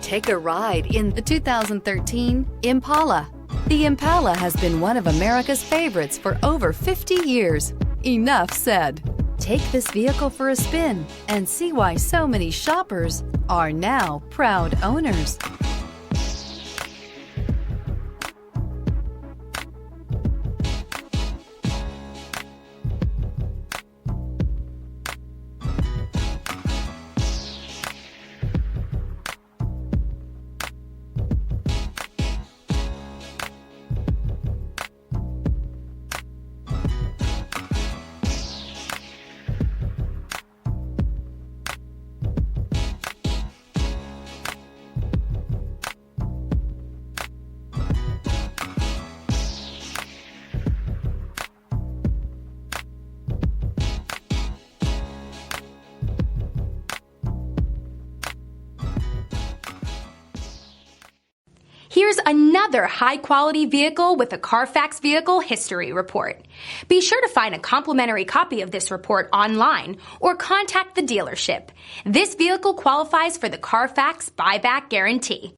Take a ride in the 2013 Impala. The Impala has been one of America's favorites for over 50 years. Enough said. Take this vehicle for a spin and see why so many shoppers are now proud owners. Here's another high-quality vehicle with a Carfax Vehicle History Report. Be sure to find a complimentary copy of this report online or contact the dealership. This vehicle qualifies for the Carfax Buyback Guarantee.